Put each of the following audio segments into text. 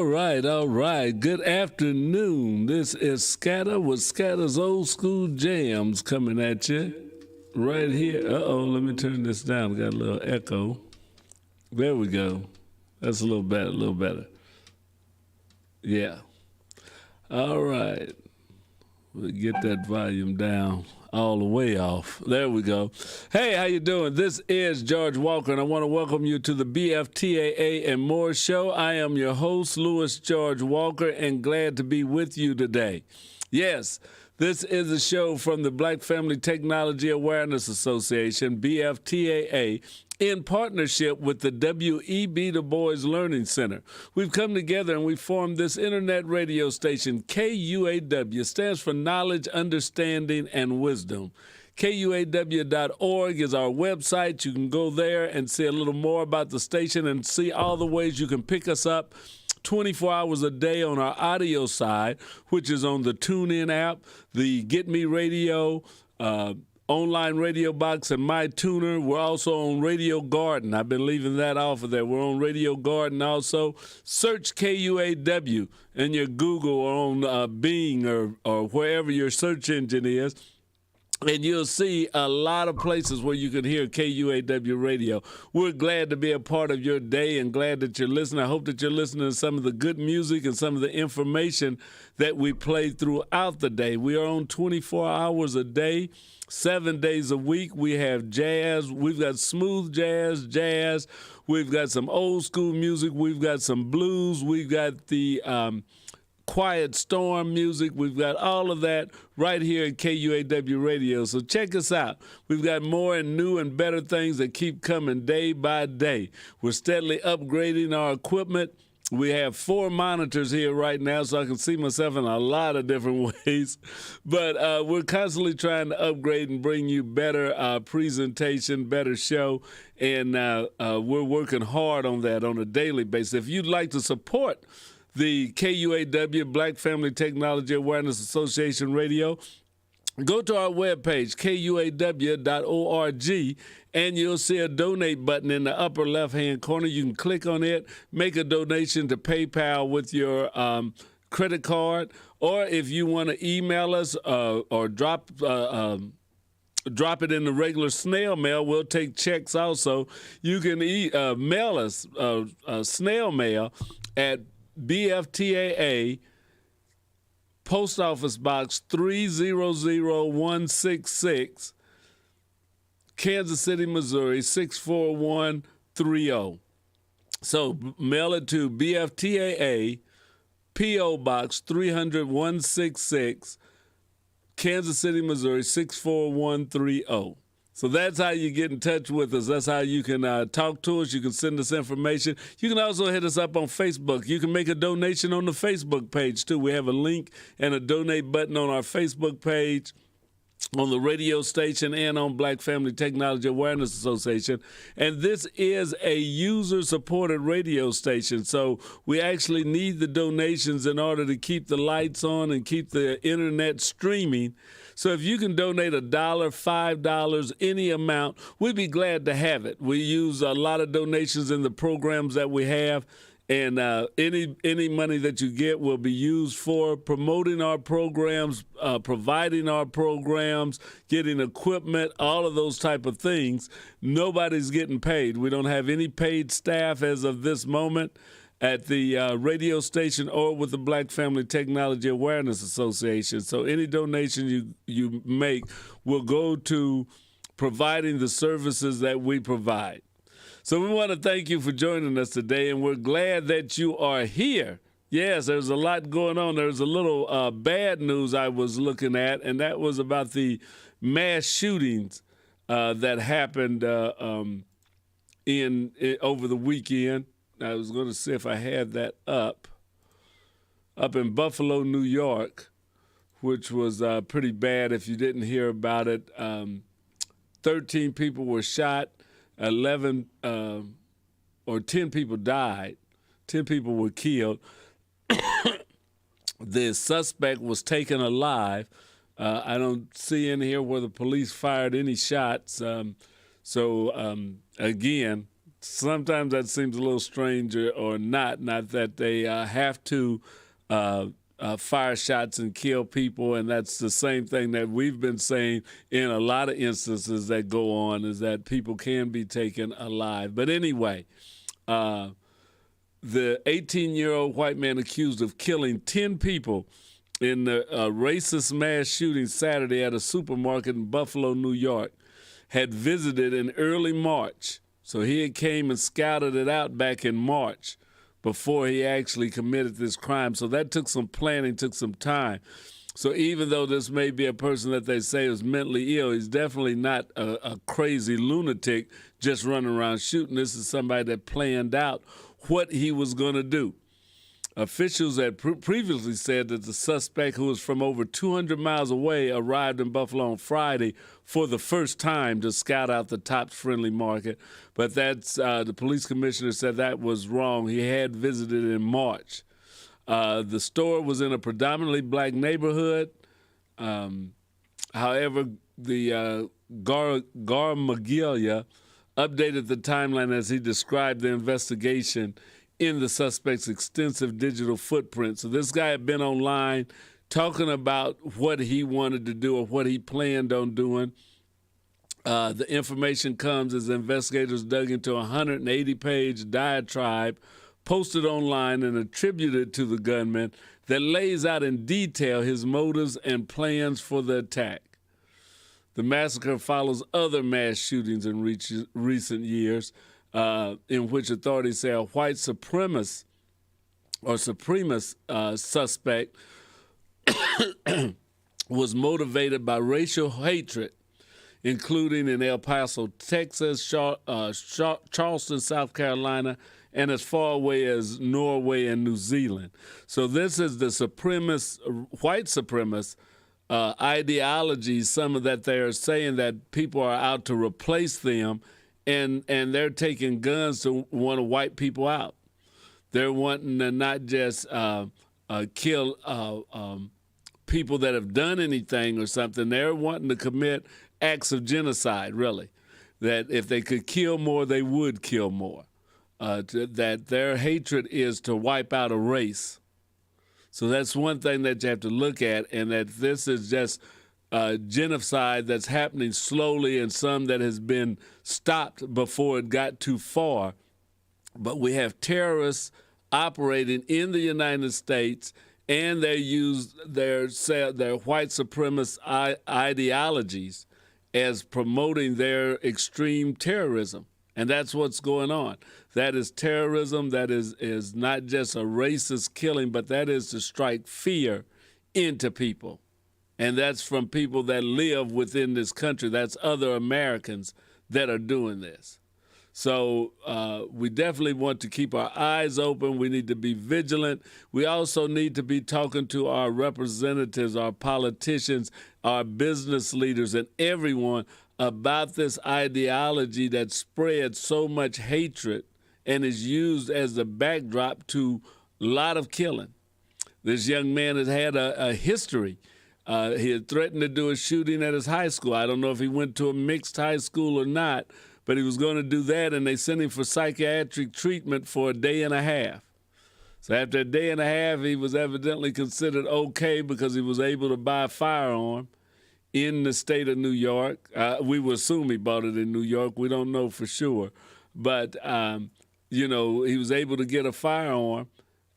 All right, all right. Good afternoon. This is Scatter with Scatter's Old School Jams coming at you right here. Uh-oh, let me turn this down. Got a little echo. There we go. That's a little better, a little better. Yeah. All right. We'll get that volume down all the way off. There we go. Hey, how you doing? This is George Walker, and I want to welcome you to the BFTAA and More Show. I am your host, Louis George Walker, and glad to be with you today. Yes, this is a show from the Black Family Technology Awareness Association, BFTAA, in partnership with the W.E.B. Du Bois Learning Center. We've come together and we formed this internet radio station, KUAW, stands for Knowledge, Understanding, and Wisdom. KUAW.org is our website. You can go there and see a little more about the station and see all the ways you can pick us up 24 hours a day on our audio side, which is on the TuneIn app, the Get Me Radio, online radio box, and My Tuner. We're also on Radio Garden. I've been leaving that off of there. We're on Radio Garden also. Search KUAW in your Google or on Bing or wherever your search engine is, and you'll see a lot of places where you can hear KUAW radio. We're glad to be a part of your day and glad that you're listening. I hope that you're listening to some of the good music and some of the information that we play throughout the day. We are on 24 hours a day, 7 days a week. We have jazz. We've got smooth jazz. We've got some old school music. We've got some blues. We've got the Quiet Storm music. We've got all of that right here at KUAW Radio. So check us out. We've got more and new and better things that keep coming day by day. We're steadily upgrading our equipment. We have 4 monitors here right now, so I can see myself in a lot of different ways. But we're constantly trying to upgrade and bring you better presentation, better show. And we're working hard on that on a daily basis. If you'd like to support the KUAW, Black Family Technology Awareness Association Radio, go to our webpage, KUAW.org, and you'll see a donate button in the upper left-hand corner. You can click on it, make a donation to PayPal with your credit card, or if you want to email us or drop it in the regular snail mail. We'll take checks also. You can mail us snail mail at BFTAA, Post Office Box 300166, Kansas City, Missouri 64130. So mail it to BFTAA, P.O. Box 300166, Kansas City, Missouri 64130. So that's how you get in touch with us. That's how you can talk to us. You can send us information. You can also hit us up on Facebook. You can make a donation on the Facebook page, too. We have a link and a donate button on our Facebook page, on the radio station, and on Black Family Technology Awareness Association. And this is a user-supported radio station, so we actually need the donations in order to keep the lights on and keep the internet streaming. So if you can donate $1, $5, any amount, we'd be glad to have it. We use a lot of donations in the programs that we have, and any money that you get will be used for promoting our programs, providing our programs, getting equipment, all of those type of things. Nobody's getting paid. We don't have any paid staff as of this moment at the radio station or with the Black Family Technology Awareness Association. So any donation you make will go to providing the services that we provide. So we want to thank you for joining us today, and we're glad that you are here. Yes, there's a lot going on. There's a little bad news I was looking at, and that was about the mass shootings that happened over the weekend. I was going to see if I had that up in Buffalo, New York, which was pretty bad if you didn't hear about it. 13 people were shot, 10 people died, 10 people were killed. The suspect was taken alive. I don't see in here where the police fired any shots. Again, sometimes that seems a little strange or not. Not that they have to fire shots and kill people, and that's the same thing that we've been saying in a lot of instances that go on, is that people can be taken alive. But anyway, the 18-year-old white man accused of killing 10 people in the racist mass shooting Saturday at a supermarket in Buffalo, New York, had visited in early March. So he had came and scouted it out back in March before he actually committed this crime. So that took some planning, took some time. So even though this may be a person that they say is mentally ill, he's definitely not a crazy lunatic just running around shooting. This is somebody that planned out what he was going to do. Officials had previously said that the suspect, who was from over 200 miles away, arrived in Buffalo on Friday for the first time to scout out the Tops Friendly Market. But that's the police commissioner said that was wrong. He had visited in March. The store was in a predominantly black neighborhood. However, the Garmaglia updated the timeline as he described the investigation in the suspect's extensive digital footprint. So this guy had been online talking about what he wanted to do or what he planned on doing. The information comes as investigators dug into a 180-page diatribe posted online and attributed to the gunman that lays out in detail his motives and plans for the attack. The massacre follows other mass shootings in recent years, in which authorities say a white supremacist suspect was motivated by racial hatred, including in El Paso, Texas, Charleston, South Carolina, and as far away as Norway and New Zealand. So this is the white supremacist ideology, some of that they are saying that people are out to replace them, and they're taking guns to want to wipe people out. They're wanting to not just kill people that have done anything or something. They're wanting to commit acts of genocide, really, that if they could kill more, they would kill more, that their hatred is to wipe out a race. So that's one thing that you have to look at, and that this is just genocide that's happening slowly and some that has been stopped before it got too far. But we have terrorists operating in the United States, and they use their white supremacist ideologies as promoting their extreme terrorism. And that's what's going on. That is terrorism. That is not just a racist killing, but that is to strike fear into people. And that's from people that live within this country. That's other Americans that are doing this. So we definitely want to keep our eyes open. We need to be vigilant. We also need to be talking to our representatives, our politicians, our business leaders, and everyone about this ideology that spreads so much hatred and is used as the backdrop to a lot of killing. This young man has had a history. He had threatened to do a shooting at his high school. I don't know if he went to a mixed high school or not, but he was going to do that, and they sent him for psychiatric treatment for a day and a half. So after a day and a half, he was evidently considered okay because he was able to buy a firearm in the state of New York. We would assume he bought it in New York. We don't know for sure. But, he was able to get a firearm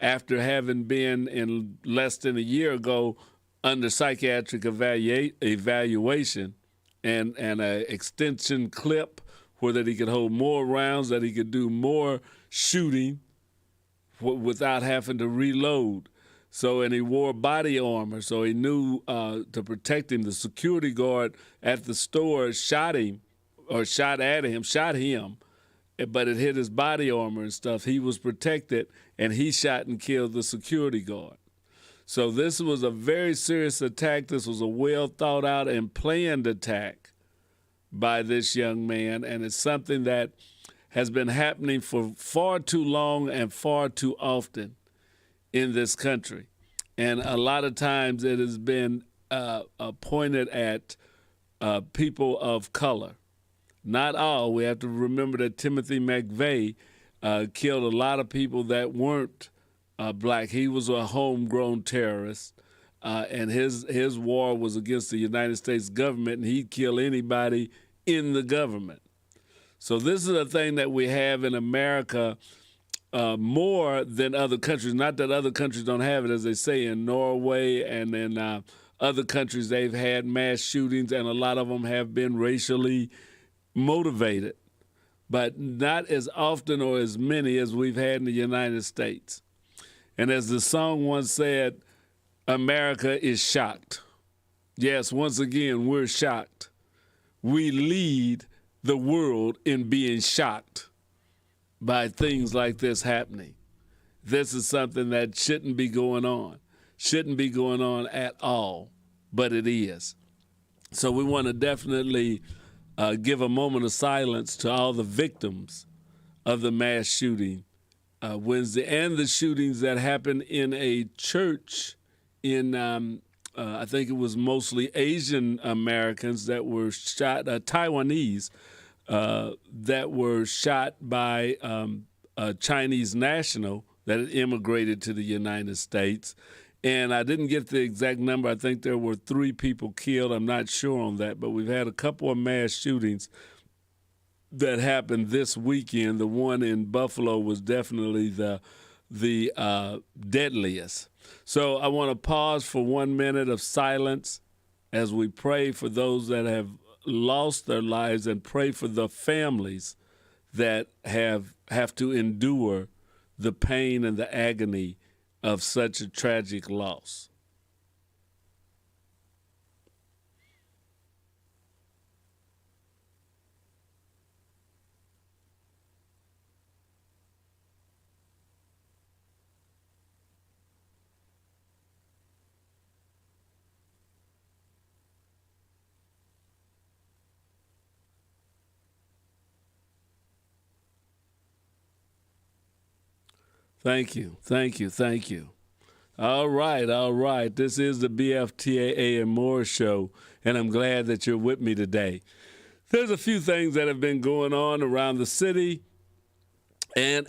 after having been in less than a year ago under psychiatric evaluation and an extension clip where that he could hold more rounds, that he could do more shooting without having to reload. So, and he wore body armor, so he knew to protect him. The security guard at the store shot him, but it hit his body armor and stuff. He was protected, and he shot and killed the security guard. So this was a very serious attack. This was a well thought out and planned attack by this young man, and it's something that has been happening for far too long and far too often in this country. And a lot of times it has been pointed at people of color, Not all. We have to remember that Timothy McVeigh killed a lot of people that weren't black. He was a homegrown terrorist, and his war was against the United States government, and he'd kill anybody in the government. So this is a thing that we have in America more than other countries. Not that other countries don't have it, as they say in Norway and in other countries, they've had mass shootings, and a lot of them have been racially motivated, but not as often or as many as we've had in the United States. And as the song once said, America is shocked. Yes, once again, we're shocked. We lead the world in being shocked by things like this happening. This is something that shouldn't be going on at all, but it is. So we want to definitely give a moment of silence to all the victims of the mass shooting Wednesday and the shootings that happened in a church in, I think it was mostly Asian Americans that were shot, Taiwanese, that were shot by a Chinese national that had immigrated to the United States. And I didn't get the exact number. I think there were 3 people killed. I'm not sure on that, but we've had a couple of mass shootings that happened this weekend. The one in Buffalo was definitely the deadliest. So I want to pause for 1 minute of silence as we pray for those that have lost their lives and pray for the families that have to endure the pain and the agony of such a tragic loss. Thank you, thank you, thank you. All right. This is the BFTAA and More show, and I'm glad that you're with me today. There's a few things that have been going on around the city and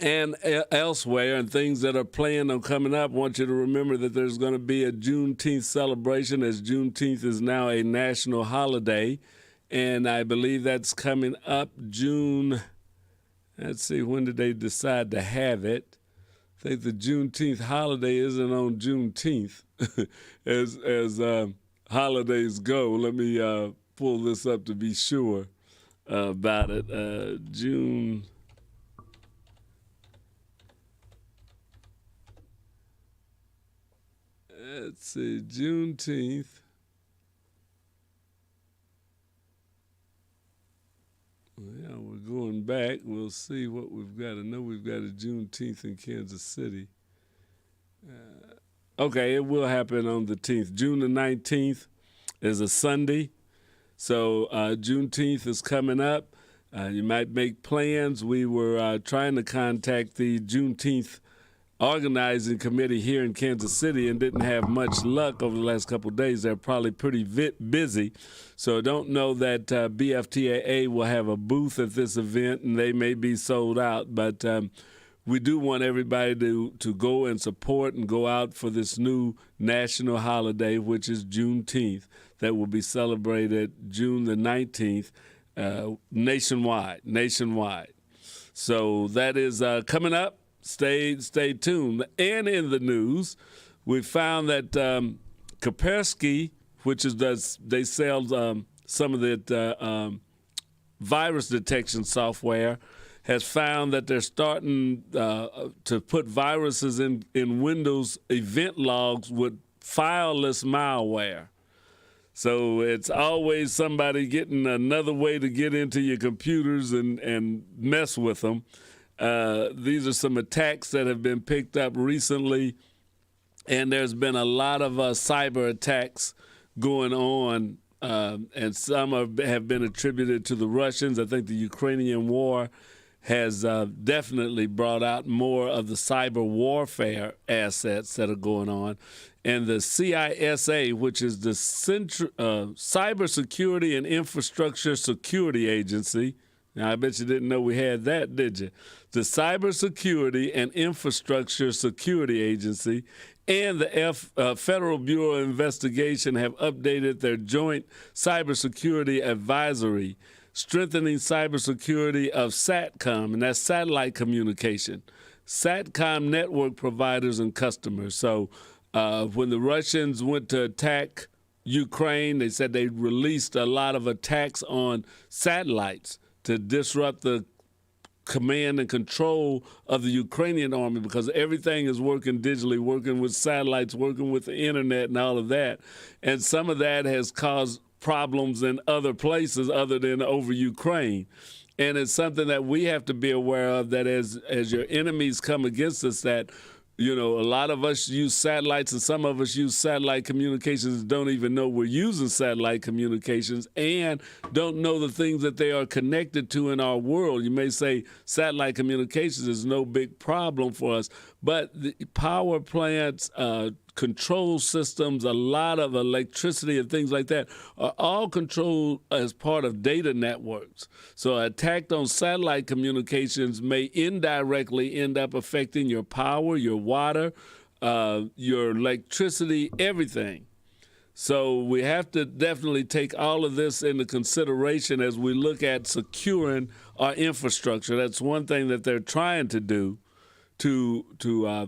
elsewhere, and things that are planned on coming up. I want you to remember that there's going to be a Juneteenth celebration, as Juneteenth is now a national holiday, and I believe that's coming up June. Let's see, when did they decide to have it? I think the Juneteenth holiday isn't on Juneteenth, as holidays go. Let me pull this up to be sure about it. June. Let's see, Juneteenth. Yeah, we're going back. We'll see what we've got. I know we've got a Juneteenth in Kansas City. Okay, it will happen on the 10th. June the 19th is a Sunday. So Juneteenth is coming up. You might make plans. We were trying to contact the Juneteenth organizing committee here in Kansas City and didn't have much luck over the last couple of days. They're probably pretty busy. So don't know that BFTAA will have a booth at this event, and they may be sold out. But we do want everybody to go and support and go out for this new national holiday, which is Juneteenth, that will be celebrated June the 19th nationwide. So that is coming up. Stay tuned. And in the news, we found that Kaspersky, which is they sell some of the virus detection software, has found that they're starting to put viruses in Windows event logs with fileless malware. So it's always somebody getting another way to get into your computers and mess with them. These are some attacks that have been picked up recently, and there's been a lot of cyber attacks going on, and some have been attributed to the Russians. I think the Ukrainian war has definitely brought out more of the cyber warfare assets that are going on. And the CISA, which is the Cybersecurity and Infrastructure Security Agency. Now, I bet you didn't know we had that, did you? The Cybersecurity and Infrastructure Security Agency and the Federal Bureau of Investigation have updated their joint cybersecurity advisory, strengthening cybersecurity of SATCOM, and that's satellite communication, SATCOM network providers and customers. So when the Russians went to attack Ukraine, they said they released a lot of attacks on satellites to disrupt the command and control of the Ukrainian army, because everything is working digitally, working with satellites, working with the internet and all of that. And some of that has caused problems in other places other than over Ukraine. And it's something that we have to be aware of, that as your enemies come against us, that, you know, a lot of us use satellites, and some of us use satellite communications and don't even know we're using satellite communications and don't know the things that they are connected to in our world. You may say satellite communications is no big problem for us, but the power plants, control systems, a lot of electricity and things like that are all controlled as part of data networks. So an attack on satellite communications may indirectly end up affecting your power, your water, your electricity, everything. So we have to definitely take all of this into consideration as we look at securing our infrastructure. That's one thing that they're trying to do to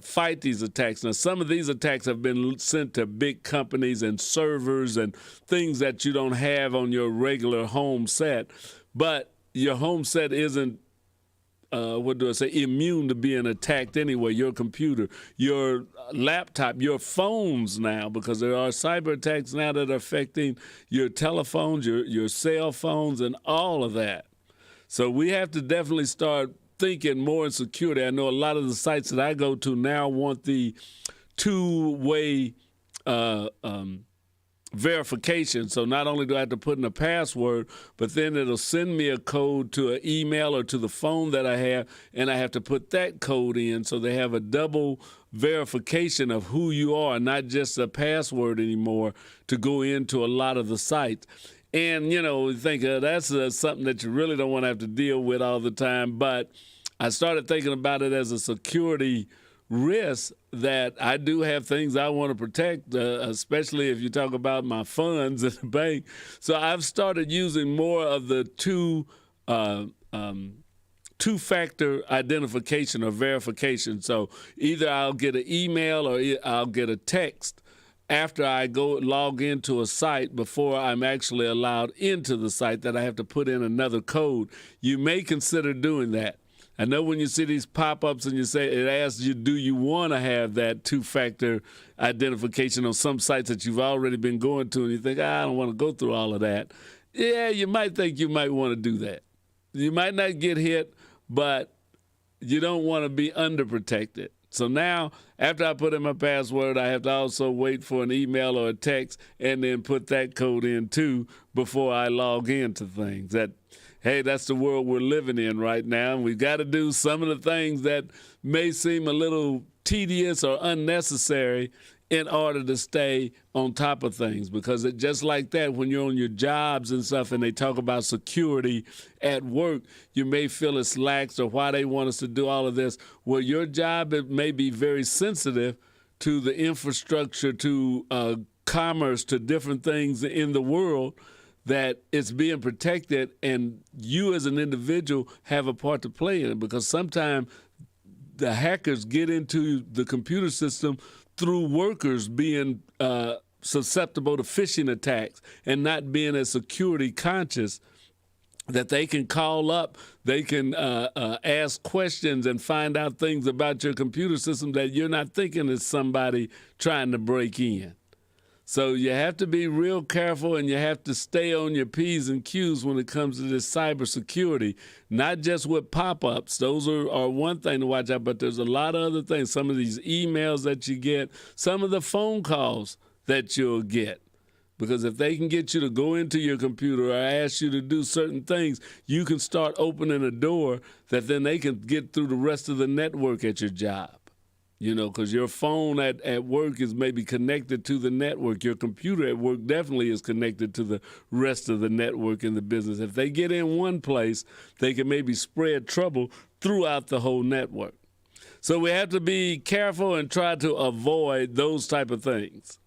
fight these attacks. Now, some of these attacks have been sent to big companies and servers and things that you don't have on your regular home set. But your home set isn't, immune to being attacked anyway. Your computer, your laptop, your phones now, because there are cyber attacks now that are affecting your telephones, your cell phones, and all of that. So we have to definitely start thinking more in security. I know a lot of the sites that I go to now want the two-way verification. So not only do I have to put in a password, but then it'll send me a code to an email or to the phone that I have, and I have to put that code in. So they have a double verification of who you are, not just a password anymore, to go into a lot of the sites. And, you know, you think that's something that you really don't want to have to deal with all the time. But I started thinking about it as a security risk, that I do have things I want to protect, especially if you talk about my funds at the bank. So I've started using more of the two-factor identification or verification. So either I'll get an email or I'll get a text after I go log into a site before I'm actually allowed into the site, that I have to put in another code. You may consider doing that. I know when you see these pop-ups and you say, it asks you, do you want to have that two-factor identification on some sites that you've already been going to, and you think, I don't want to go through all of that. Yeah, you might think you might want to do that. You might not get hit, but you don't want to be underprotected. So now, after I put in my password, I have to also wait for an email or a text and then put that code in too before I log into things. Hey, that's the world we're living in right now. And we've got to do some of the things that may seem a little tedious or unnecessary in order to stay on top of things. Because just like that, when you're on your jobs and stuff and they talk about security at work, you may feel it's lax or why they want us to do all of this. Well, your job, it may be very sensitive to the infrastructure, to commerce, to different things in the world, that it's being protected, and you as an individual have a part to play in it, because sometimes the hackers get into the computer system through workers being susceptible to phishing attacks and not being as security conscious, that they can call up, they can ask questions and find out things about your computer system that you're not thinking is somebody trying to break in. So you have to be real careful, and you have to stay on your P's and Q's when it comes to this cybersecurity, not just with pop-ups. Those are one thing to watch out, but there's a lot of other things. Some of these emails that you get, some of the phone calls that you'll get, Because if they can get you to go into your computer or ask you to do certain things, you can start opening a door that then they can get through the rest of the network at your job. You know, because your phone at work is maybe connected to the network. Your computer at work definitely is connected to the rest of the network in the business. If they get in one place, they can maybe spread trouble throughout the whole network. So we have to be careful and try to avoid those type of things.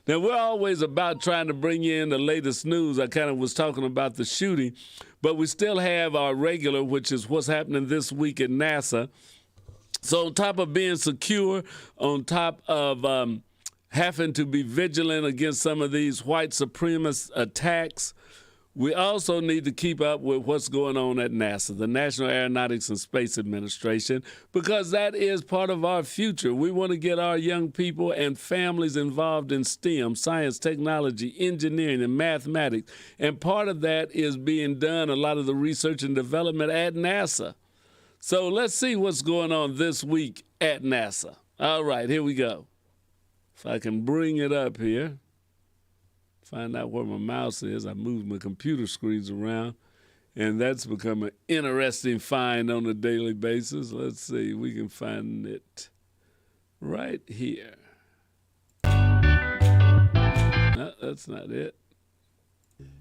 Now, we're always about trying to bring in the latest news. I kind of was talking about the shooting, but we still have our regular, which is what's happening this week at NASA. So on top of being secure, on top of having to be vigilant against some of these white supremacist attacks, we also need to keep up with what's going on at NASA, the National Aeronautics and Space Administration, because that is part of our future. We want to get our young people and families involved in STEM, science, technology, engineering, and mathematics. And part of that is being done, a lot of the research and development at NASA. So let's see what's going on this week at NASA. All right, here we go. If I can bring it up here, find out where my mouse is. I move my computer screens around, and that's become an interesting find on a daily basis. Let's see, we can find it right here. No, that's not it.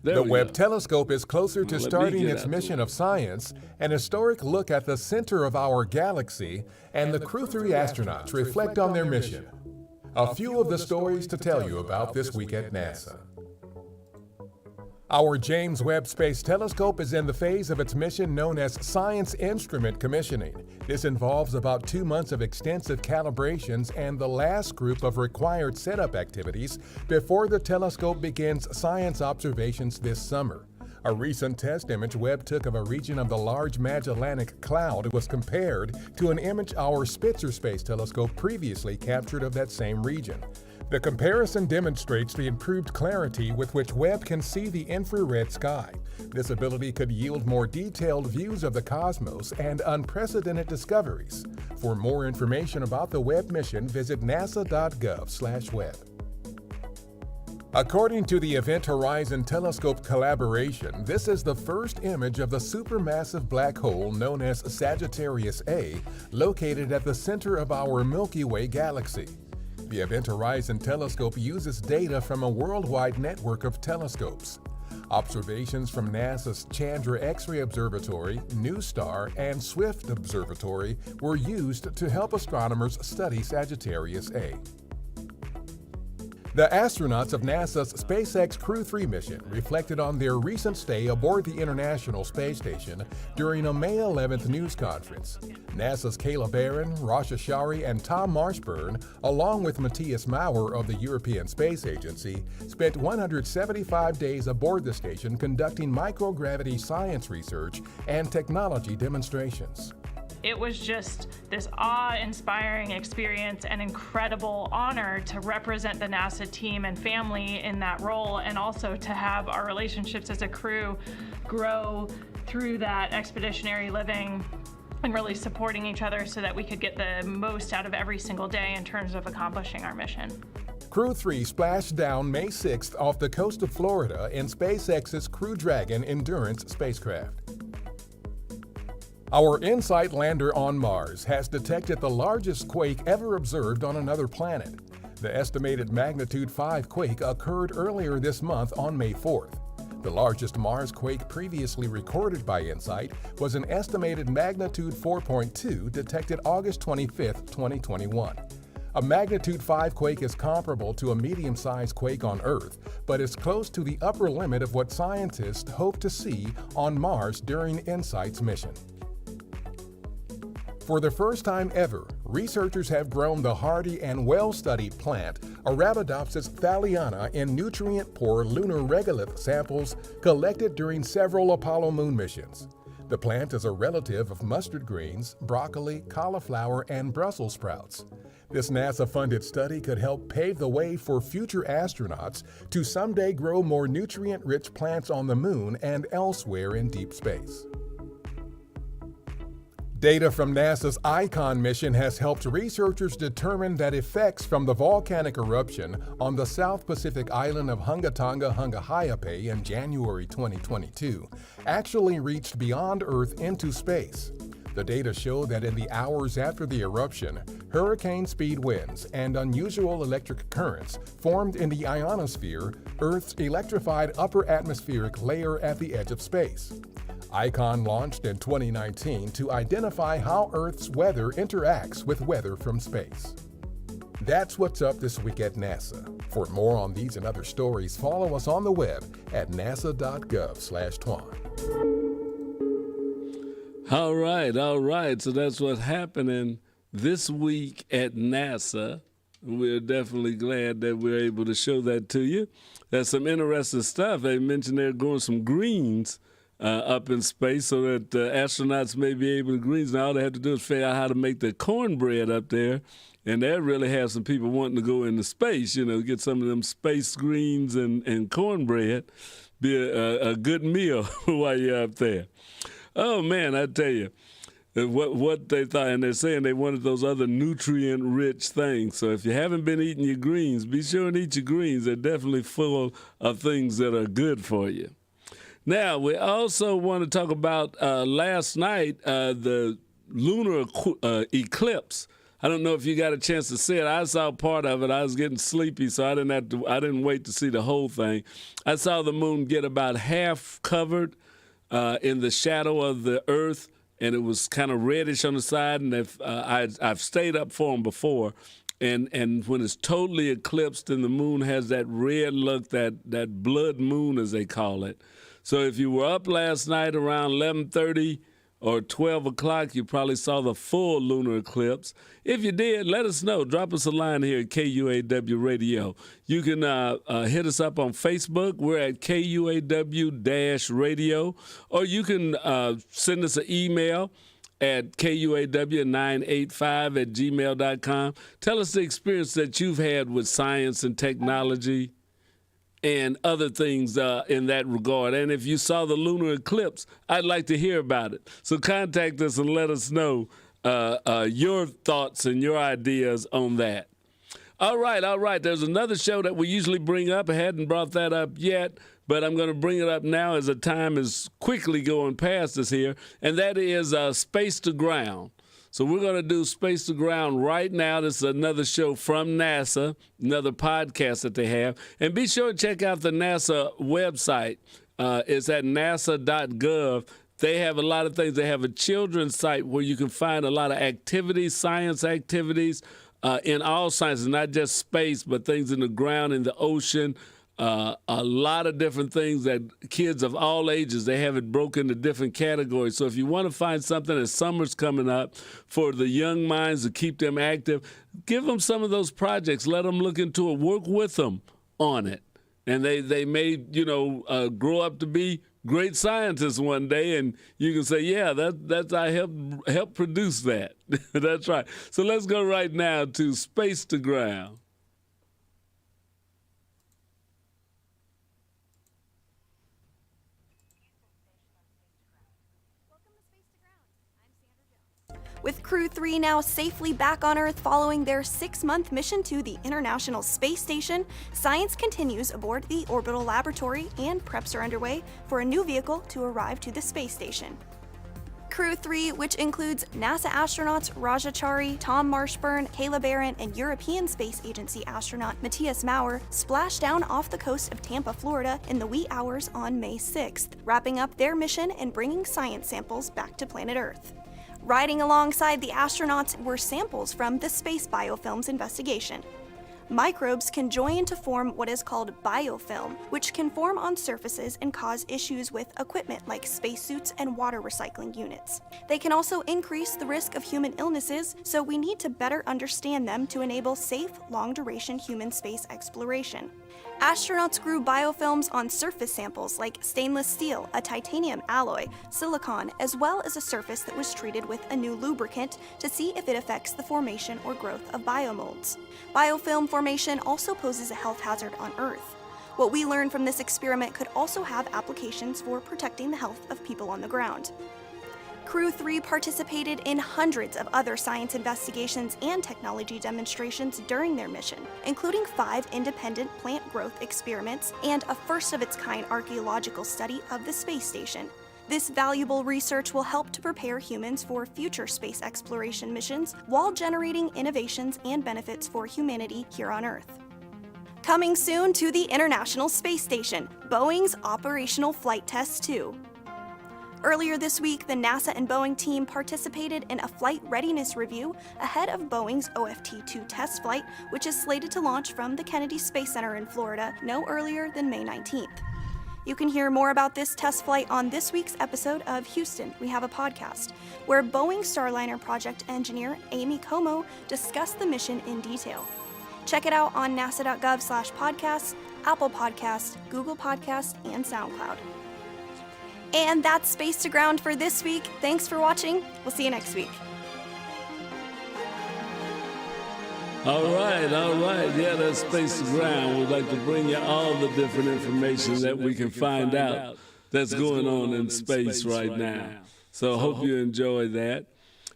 The Webb telescope is closer to starting its mission of science, an historic look at the center of our galaxy, and the Crew 3 astronauts reflect on their mission. A few of the stories to tell you about this week at NASA. Our James Webb Space Telescope is in the phase of its mission known as Science Instrument Commissioning. This involves about 2 months of extensive calibrations and the last group of required setup activities before the telescope begins science observations this summer. A recent test image Webb took of a region of the Large Magellanic Cloud was compared to an image our Spitzer Space Telescope previously captured of that same region. The comparison demonstrates the improved clarity with which Webb can see the infrared sky. This ability could yield more detailed views of the cosmos and unprecedented discoveries. For more information about the Webb mission, visit nasa.gov/Webb. According to the Event Horizon Telescope collaboration, this is the first image of the supermassive black hole known as Sagittarius A, located at the center of our Milky Way galaxy. The Event Horizon Telescope uses data from a worldwide network of telescopes. Observations from NASA's Chandra X-ray Observatory, NuSTAR, and Swift Observatory were used to help astronomers study Sagittarius A. The astronauts of NASA's SpaceX Crew 3 mission reflected on their recent stay aboard the International Space Station during a May 11th news conference. NASA's Kayla Barron, Rasha Shari, and Tom Marshburn, along with Matthias Maurer of the European Space Agency, spent 175 days aboard the station conducting microgravity science research and technology demonstrations. It was just this awe-inspiring experience and incredible honor to represent the NASA team and family in that role, and also to have our relationships as a crew grow through that expeditionary living and really supporting each other so that we could get the most out of every single day in terms of accomplishing our mission. Crew 3 splashed down May 6th off the coast of Florida in SpaceX's Crew Dragon Endurance spacecraft. Our InSight lander on Mars has detected the largest quake ever observed on another planet. The estimated magnitude 5 quake occurred earlier this month on May 4th. The largest Mars quake previously recorded by InSight was an estimated magnitude 4.2 detected August 25, 2021. A magnitude 5 quake is comparable to a medium-sized quake on Earth, but is close to the upper limit of what scientists hope to see on Mars during InSight's mission. For the first time ever, researchers have grown the hardy and well-studied plant Arabidopsis thaliana in nutrient-poor lunar regolith samples collected during several Apollo moon missions. The plant is a relative of mustard greens, broccoli, cauliflower, and Brussels sprouts. This NASA-funded study could help pave the way for future astronauts to someday grow more nutrient-rich plants on the moon and elsewhere in deep space. Data from NASA's ICON mission has helped researchers determine that effects from the volcanic eruption on the South Pacific island of Hungatonga Hungahiape in January 2022 actually reached beyond Earth into space. The data show that in the hours after the eruption, hurricane-speed winds and unusual electric currents formed in the ionosphere, Earth's electrified upper atmospheric layer at the edge of space. ICON launched in 2019 to identify how Earth's weather interacts with weather from space. That's what's up this week at NASA. For more on these and other stories, follow us on the web at nasa.gov/twan. All right. So that's what's happening this week at NASA. We're definitely glad that we're able to show that to you. There's some interesting stuff. They mentioned they're growing some greens up in space so that astronauts may be able to greens. Now all they have to do is figure out how to make the cornbread up there, and that really has some people wanting to go into space, get some of them space greens and cornbread. Be a good meal while you're up there. Oh, man, I tell you, what they thought, and they're saying they wanted those other nutrient-rich things. So if you haven't been eating your greens, be sure and eat your greens. They're definitely full of things that are good for you. Now, we also want to talk about last night, the lunar eclipse. I don't know if you got a chance to see it. I saw part of it. I was getting sleepy, so I didn't wait to see the whole thing. I saw the moon get about half covered in the shadow of the Earth, and it was kind of reddish on the side. And I've stayed up for them before, and when it's totally eclipsed and the moon has that red look, that blood moon as they call it. So if you were up last night around 11:30 or 12 o'clock, you probably saw the full lunar eclipse. If you did, let us know. Drop us a line here at KUAW Radio. You can hit us up on Facebook. We're at KUAW-radio. Or you can send us an email at KUAW985@gmail.com. Tell us the experience that you've had with science and technology and other things in that regard. And if you saw the lunar eclipse, I'd like to hear about it. So contact us and let us know your thoughts and your ideas on that. All right. There's another show that we usually bring up. I hadn't brought that up yet, but I'm going to bring it up now as the time is quickly going past us here, and that is Space to Ground. So we're going to do Space to Ground right now. This is another show from NASA, another podcast that they have. And be sure to check out the NASA website. It's at nasa.gov. They have a lot of things. They have a children's site where you can find a lot of activities, science activities in all sciences, not just space, but things in the ground, in the ocean, a lot of different things that kids of all ages, they have it broken into different categories. So if you want to find something, as summer's coming up, for the young minds to keep them active, give them some of those projects. Let them look into it. Work with them on it. And they may, grow up to be great scientists one day, and you can say, yeah, that's I helped produce that. That's right. So let's go right now to Space to Ground. With Crew 3 now safely back on Earth following their 6-month mission to the International Space Station, science continues aboard the orbital laboratory and preps are underway for a new vehicle to arrive to the space station. Crew 3, which includes NASA astronauts Raja Chari, Tom Marshburn, Kayla Barron, and European Space Agency astronaut Matthias Maurer, splashed down off the coast of Tampa, Florida in the wee hours on May 6th, wrapping up their mission and bringing science samples back to planet Earth. Riding alongside the astronauts were samples from the Space Biofilms investigation. Microbes can join to form what is called biofilm, which can form on surfaces and cause issues with equipment like spacesuits and water recycling units. They can also increase the risk of human illnesses, so we need to better understand them to enable safe, long-duration human space exploration. Astronauts grew biofilms on surface samples like stainless steel, a titanium alloy, silicon, as well as a surface that was treated with a new lubricant to see if it affects the formation or growth of biomolds. Biofilm formation also poses a health hazard on Earth. What we learned from this experiment could also have applications for protecting the health of people on the ground. Crew 3 participated in hundreds of other science investigations and technology demonstrations during their mission, including 5 independent plant growth experiments and a first-of-its-kind archaeological study of the space station. This valuable research will help to prepare humans for future space exploration missions while generating innovations and benefits for humanity here on Earth. Coming soon to the International Space Station, Boeing's Operational Flight Test 2. Earlier this week, the NASA and Boeing team participated in a flight readiness review ahead of Boeing's OFT-2 test flight, which is slated to launch from the Kennedy Space Center in Florida no earlier than May 19th. You can hear more about this test flight on this week's episode of Houston, We Have a Podcast, where Boeing Starliner project engineer Amy Como discussed the mission in detail. Check it out on nasa.gov/podcasts, Apple Podcasts, Google Podcasts, and SoundCloud. And that's Space to Ground for this week. Thanks for watching. We'll see you next week. All right. Yeah, that's Space to Ground. We'd like to bring you all the different information that we can find out that's going on in space right now. So hope you enjoy that.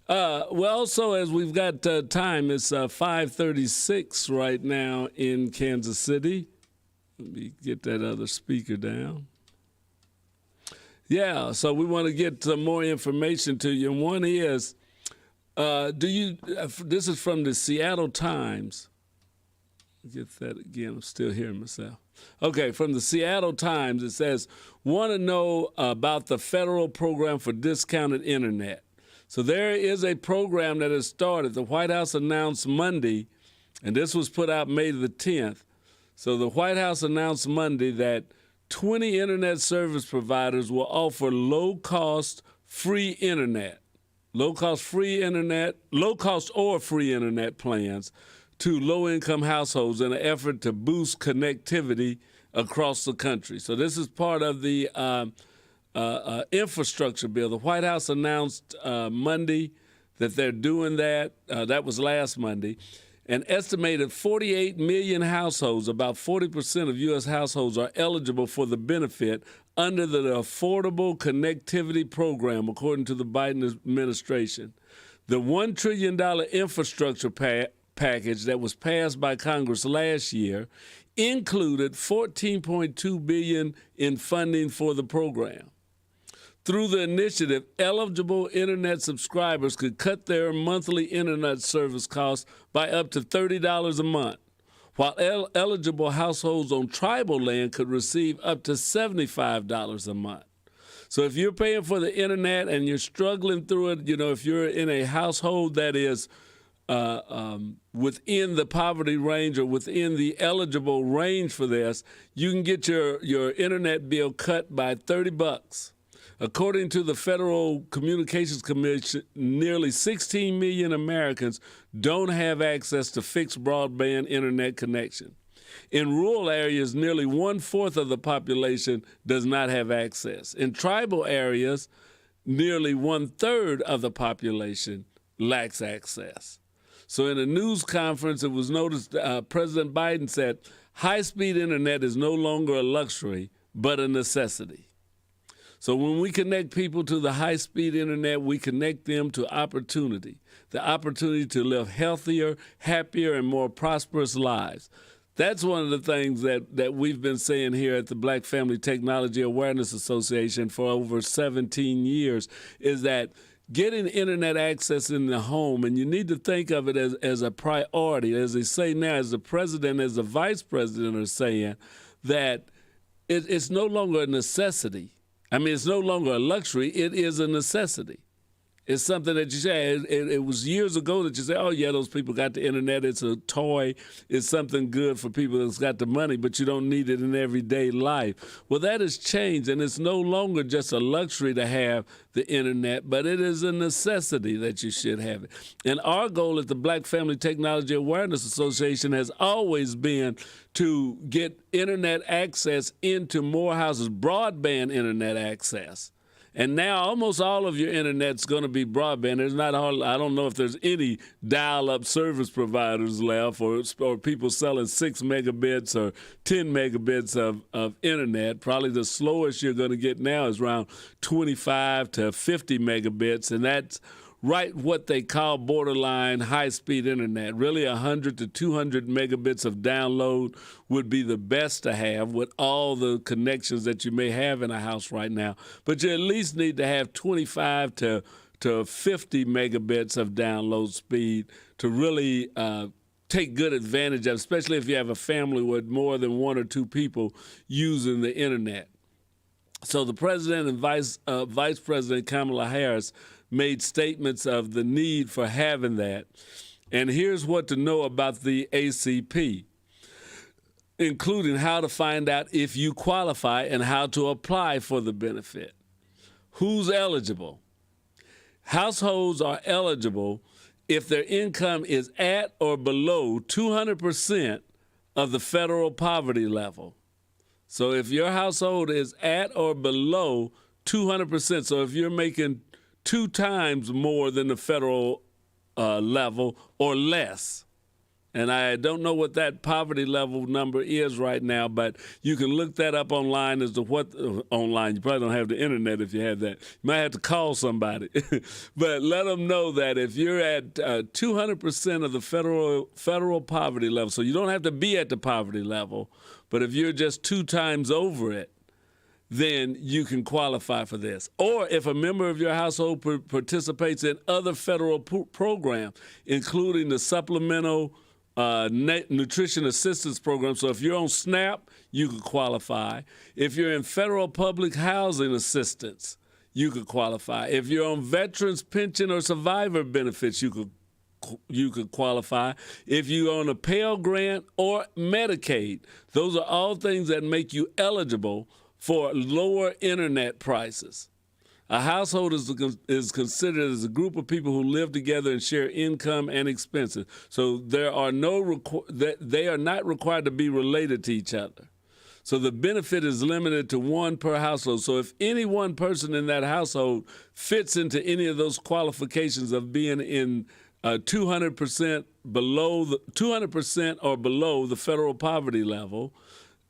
Well, also, as we've got time, it's 5:36 right now in Kansas City. Let me get that other speaker down. Yeah, so we want to get some more information to you. And one is, this is from the Seattle Times. Get that again, I'm still hearing myself. Okay, from the Seattle Times, it says, want to know about the federal program for discounted internet. So there is a program that has started. The White House announced Monday, and this was put out May the 10th. So the White House announced Monday that 20 internet service providers will offer low-cost free internet, low-cost or free internet plans to low-income households in an effort to boost connectivity across the country. So this is part of the infrastructure bill. The White House announced Monday that they're doing that. That was last Monday. An estimated 48 million households, about 40% of U.S. households, are eligible for the benefit under the Affordable Connectivity Program, according to the Biden administration. The $1 trillion infrastructure package that was passed by Congress last year included $14.2 billion in funding for the program. Through the initiative, eligible internet subscribers could cut their monthly internet service costs by up to $30 a month, while eligible households on tribal land could receive up to $75 a month. So if you're paying for the internet and you're struggling through it, if you're in a household that is within the poverty range or within the eligible range for this, you can get your internet bill cut by $30. According to the Federal Communications Commission, nearly 16 million Americans don't have access to fixed broadband internet connection. In rural areas, nearly 1/4 of the population does not have access. In tribal areas, nearly 1/3 of the population lacks access. So in a news conference, it was noticed President Biden said, high-speed internet is no longer a luxury, but a necessity. So when we connect people to the high-speed internet, we connect them to opportunity, the opportunity to live healthier, happier, and more prosperous lives. That's one of the things that we've been saying here at the Black Family Technology Awareness Association for over 17 years, is that getting internet access in the home, and you need to think of it as a priority. As they say now, as the president, as the vice president are saying, that it's no longer a necessity. I mean, it's no longer a luxury. It is a necessity. It's something that you say. It was years ago that you say, oh, yeah, those people got the internet. It's a toy. It's something good for people that's got the money, but you don't need it in everyday life. Well, that has changed, and it's no longer just a luxury to have the internet, but it is a necessity that you should have it. And our goal at the Black Family Technology Awareness Association has always been to get internet access into more houses, broadband internet access. And now almost all of your internet's going to be broadband. There's not all, I don't know if there's any dial-up service providers left or people selling 6 megabits or 10 megabits of internet. Probably the slowest you're going to get now is around 25 to 50 megabits, and that's right what they call borderline high-speed internet. Really 100 to 200 megabits of download would be the best to have with all the connections that you may have in a house right now. But you at least need to have 25 to 50 megabits of download speed to really take good advantage of, especially if you have a family with more than 1 or 2 people using the internet. So the president and Vice President Kamala Harris made statements of the need for having that. And here's what to know about the ACP, including how to find out if you qualify and how to apply for the benefit. Who's eligible? Households are eligible if their income is at or below 200% of the federal poverty level. So if your household is at or below 200%, so if you're making 2 times more than the federal level or less. And I don't know what that poverty level number is right now, but you can look that up online as to what, online, you probably don't have the internet if you have that. You might have to call somebody. But let them know that if you're at 200% of the federal poverty level, so you don't have to be at the poverty level, but if you're just 2 times over it, then you can qualify for this. Or if a member of your household participates in other federal programs, including the Supplemental Nutrition Assistance Program. So if you're on SNAP, you could qualify. If you're in federal public housing assistance, you could qualify. If you're on Veterans Pension or Survivor benefits, you could qualify. If you're on a Pell Grant or Medicaid, those are all things that make you eligible for lower internet prices. A household is considered as a group of people who live together and share income and expenses. So there are they are not required to be related to each other. So the benefit is limited to 1 per household. So if any one person in that household fits into any of those qualifications of being in 200% or below the federal poverty level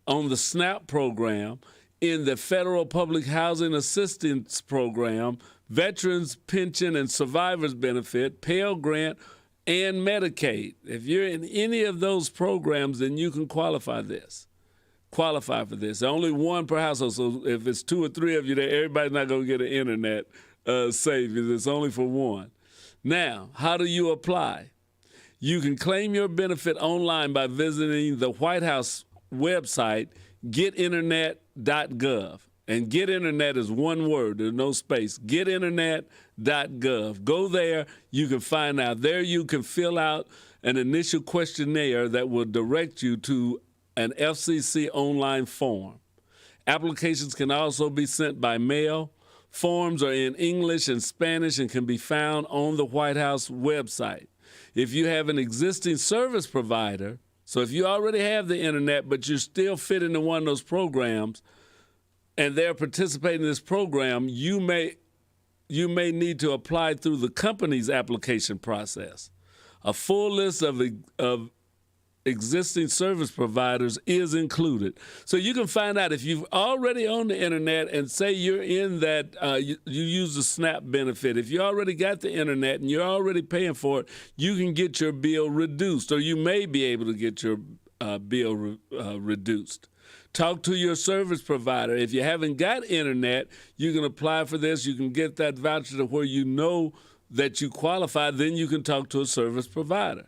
on the SNAP program, in the Federal Public Housing Assistance Program, Veterans Pension and Survivors Benefit, Pell Grant, and Medicaid. If you're in any of those programs, then you can qualify for this. Only 1 per household, so if it's 2 or 3 of you there, everybody's not going to get an internet savings. It's only for 1. Now, how do you apply? You can claim your benefit online by visiting the White House website, getinternet.gov. And Get Internet is one word. There's no space. Getinternet.gov. Go there. You can find out. There you can fill out an initial questionnaire that will direct you to an FCC online form. Applications can also be sent by mail. Forms are in English and Spanish and can be found on the White House website. If you have an existing service provider, so if you already have the internet, but you're still fit into one of those programs, and they're participating in this program, you may need to apply through the company's application process. A full list of existing service providers is included. So you can find out if you've already on the internet and say you're in that, you use the SNAP benefit. If you already got the internet and you're already paying for it, you can get your bill reduced, or you may be able to get your bill reduced. Talk to your service provider. If you haven't got internet, you can apply for this. You can get that voucher to where you know that you qualify. Then you can talk to a service provider.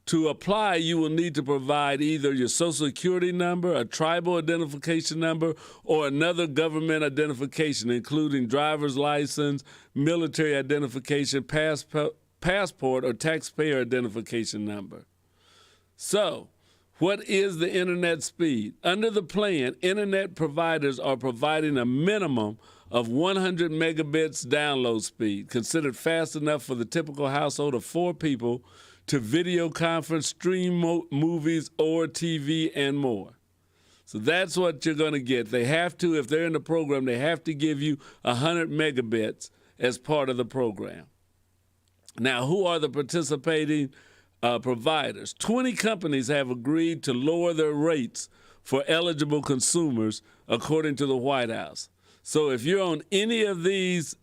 To apply, you will need to provide either your Social Security number, a tribal identification number, or another government identification, including driver's license, military identification, passport, or taxpayer identification number. So, what is the internet speed? Under the plan, internet providers are providing a minimum of 100 megabits download speed, considered fast enough for the typical household of 4 people to video conference, stream movies or TV, and more. So that's what you're going to get. They have to, if they're in the program, they have to give you 100 megabits as part of the program. Now, who are the participating providers? 20 companies have agreed to lower their rates for eligible consumers, according to the White House. So if you're on any of these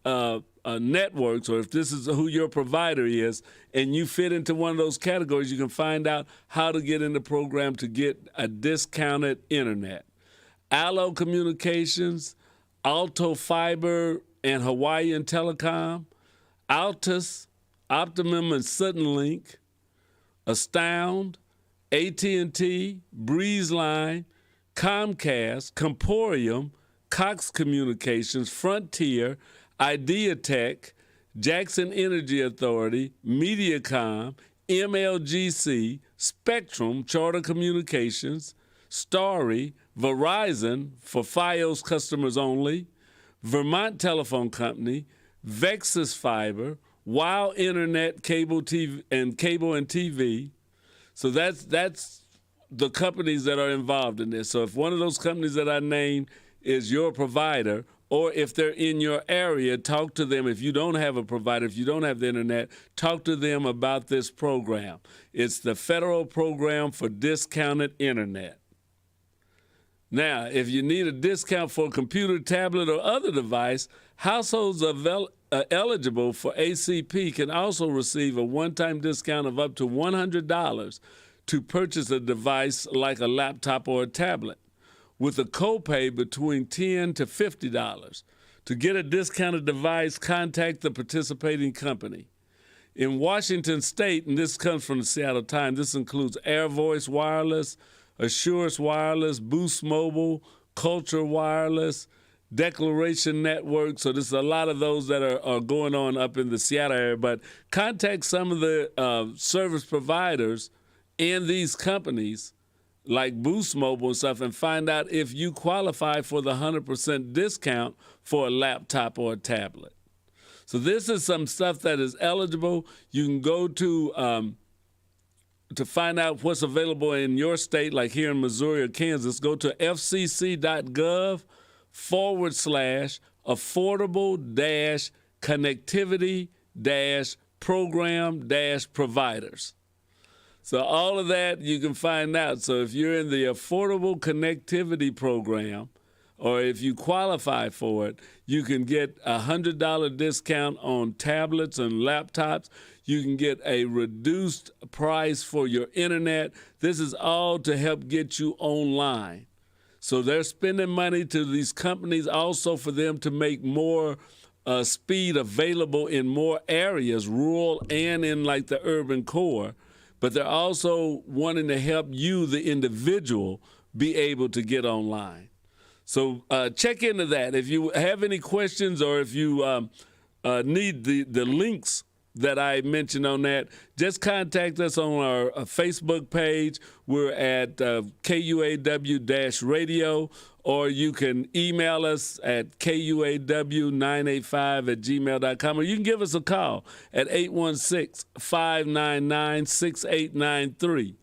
networks, or if this is who your provider is, and you fit into one of those categories, you can find out how to get in the program to get a discounted internet. Allo Communications, Alto Fiber and Hawaiian Telecom, Altus, Optimum and Suddenlink, Astound, AT&T, BreezeLine, Comcast, Comporium, Cox Communications, Frontier, Ideatech, Jackson Energy Authority, Mediacom, MLGC, Spectrum, Charter Communications, Starry, Verizon for Fios customers only, Vermont Telephone Company, Vexus Fiber, WOW Internet, cable TV and TV. So that's the companies that are involved in this. So if one of those companies that I named is your provider, or if they're in your area, talk to them. If you don't have a provider, if you don't have the internet, talk to them about this program. It's the federal program for discounted internet. Now, if you need a discount for a computer, tablet, or other device, households eligible for ACP can also receive a one-time discount of up to $100 to purchase a device like a laptop or a tablet, with a copay between $10 to $50. To get a discounted device, contact the participating company. In Washington State, and this comes from the Seattle Times, this includes Air Voice Wireless, Assurance Wireless, Boost Mobile, Culture Wireless, Declaration Network. So there's a lot of those that are going on up in the Seattle area. But contact some of the service providers and these companies like Boost Mobile and stuff, and find out if you qualify for the 100% discount for a laptop or a tablet. So this is some stuff that is eligible. You can go to find out what's available in your state, like here in Missouri or Kansas, go to fcc.gov/affordable-connectivity-program-providers. So all of that you can find out. So if you're in the Affordable Connectivity Program, or if you qualify for it, you can get a $100 discount on tablets and laptops. You can get a reduced price for your internet. This is all to help get you online. So they're spending money to these companies also for them to make more speed available in more areas, rural and in like the urban core. But they're also wanting to help you, the individual, be able to get online. So check into that. If you have any questions, or if you need the links that I mentioned on that, just contact us on our Facebook page. We're at KUAW-radio, or you can email us at KUAW985@gmail.com, or you can give us a call at 816-599-6893.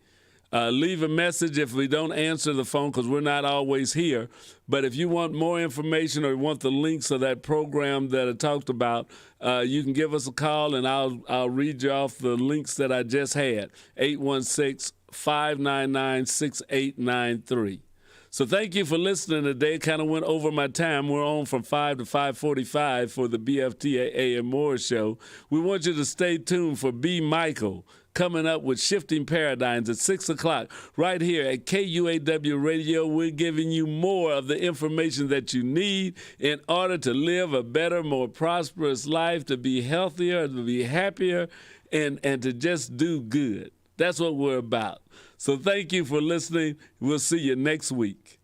Leave a message if we don't answer the phone, because we're not always here. But if you want more information or want the links of that program that I talked about, you can give us a call, and I'll read you off the links that I just had, 816-599-6893. So thank you for listening today. Kind of went over my time. We're on from 5 to 5:45 for the BFTAA and More show. We want you to stay tuned for B. Michael coming up with Shifting Paradigms at 6 o'clock right here at KUAW Radio. We're giving you more of the information that you need in order to live a better, more prosperous life, to be healthier, to be happier, and to just do good. That's what we're about. So thank you for listening. We'll see you next week.